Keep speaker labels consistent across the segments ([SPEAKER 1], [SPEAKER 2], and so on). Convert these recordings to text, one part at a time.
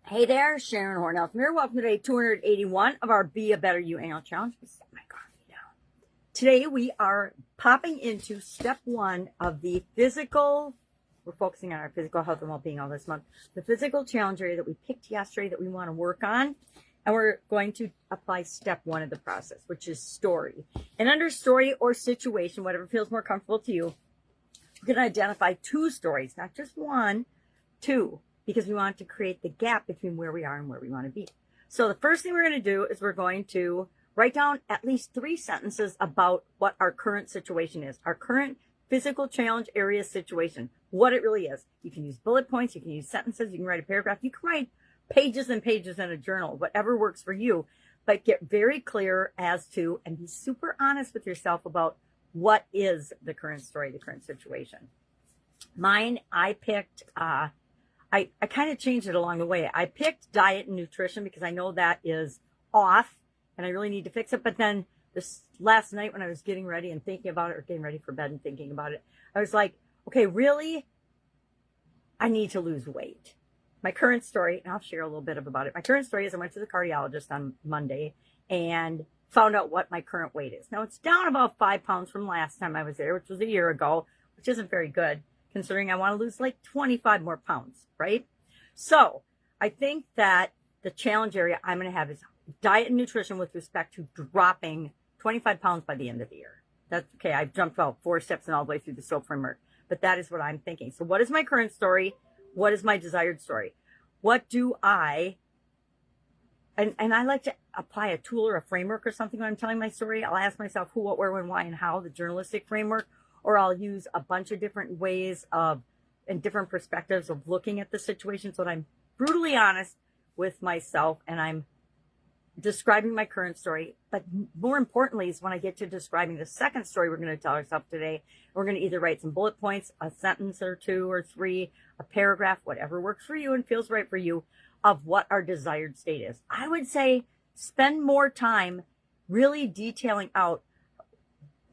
[SPEAKER 1] Hey there, Sharon Horne-Ellstrom here. Welcome to day 281 of our Be a Better You annual challenge. Set my coffee down. Today we are popping into step one of the physical. We're focusing on our physical health and well-being all this month. The physical challenge area that we picked yesterday that we want to work on. And we're going to apply step one of the process, which is story. And under story or situation, whatever feels more comfortable to you, we're going to identify two stories, not just one, two. Because we want to create the gap between where we are and where we want to be. So the first thing we're going to do is we're going to write down at least 3 sentences about what our current situation is, our current physical challenge area situation, what it really is. You can use bullet points, you can use sentences, you can write a paragraph, you can write pages and pages in a journal, whatever works for you, but get very clear as to, and be super honest with yourself about what is the current story, the current situation. Mine, I picked, I kind of changed it along the way. I picked diet and nutrition because I know that is off and I really need to fix it. But then this last night when I was getting ready and thinking about it, or getting ready for bed and thinking about it, I was like, okay, really? I need to lose weight. My current story, and I'll share a little bit about it. My current story is I went to the cardiologist on Monday and found out what my current weight is. Now it's down about 5 pounds from last time I was there, which was a year ago, which isn't very good, considering I want to lose like 25 more pounds, right? So I think that the challenge area I'm going to have is diet and nutrition with respect to dropping 25 pounds by the end of the year. That's okay. I've jumped about 4 steps and all the way through the SOAP framework, but that is what I'm thinking. So what is my current story? What is my desired story? What do I, and I like to apply a tool or a framework or something when I'm telling my story. I'll ask myself who, what, where, when, why, and how, the journalistic framework. Or I'll use a bunch of different ways of, and different perspectives of looking at the situation so that I'm brutally honest with myself and I'm describing my current story. But more importantly is when I get to describing the second story we're going to tell ourselves today, we're going to either write some bullet points, a sentence or 2 or 3, a paragraph, whatever works for you and feels right for you, of what our desired state is. I would say spend more time really detailing out,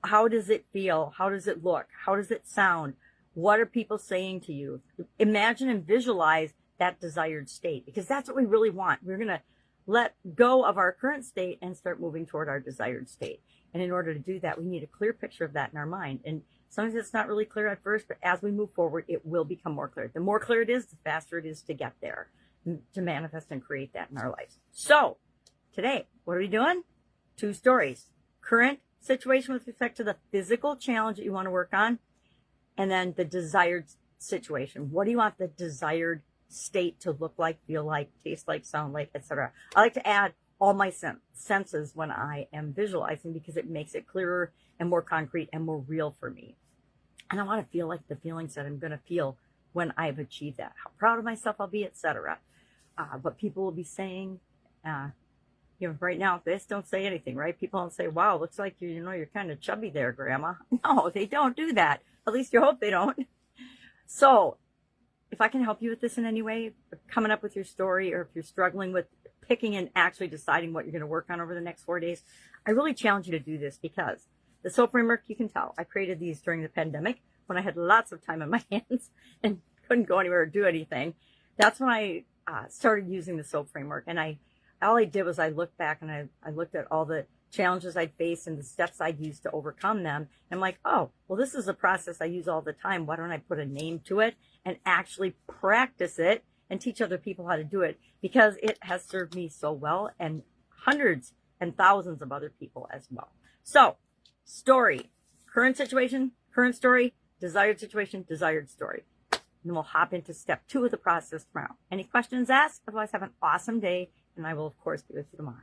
[SPEAKER 1] how does it feel? How does it look? How does it sound? What are people saying to you? Imagine and visualize that desired state, because that's what we really want. We're going to let go of our current state and start moving toward our desired state. And in order to do that, we need a clear picture of that in our mind. And sometimes it's not really clear at first, but as we move forward, it will become more clear. The more clear it is, the faster it is to get there, to manifest and create that in our lives. So today, what are we doing? 2 stories. Current situation with respect to the physical challenge that you want to work on, and then the desired situation. What do you want the desired state to look like, feel like, taste like, sound like, etc.? I like to add all my senses when I am visualizing because it makes it clearer and more concrete and more real for me. And I want to feel like the feelings that I'm going to feel when I've achieved that, how proud of myself I'll be, etc. What people will be saying. Right now, this don't say anything, right? People don't say, wow, looks like you're kind of chubby there, Grandma. No, they don't do that. At least you hope they don't. So if I can help you with this in any way, coming up with your story, or if you're struggling with picking and actually deciding what you're going to work on over the next 4 days, I really challenge you to do this, because the SOAP framework, you can tell, I created these during the pandemic when I had lots of time on my hands and couldn't go anywhere or do anything. That's when I started using the SOAP framework, and all I did was I looked back and I looked at all the challenges I'd faced and the steps I'd used to overcome them. And I'm like, oh, well, this is a process I use all the time. Why don't I put a name to it and actually practice it and teach other people how to do it? Because it has served me so well, and hundreds and thousands of other people as well. So, story, current situation, current story, desired situation, desired story. And then we'll hop into step 2 of the process tomorrow. Any questions asked? Otherwise, have an awesome day. And I will, of course, be with you tomorrow.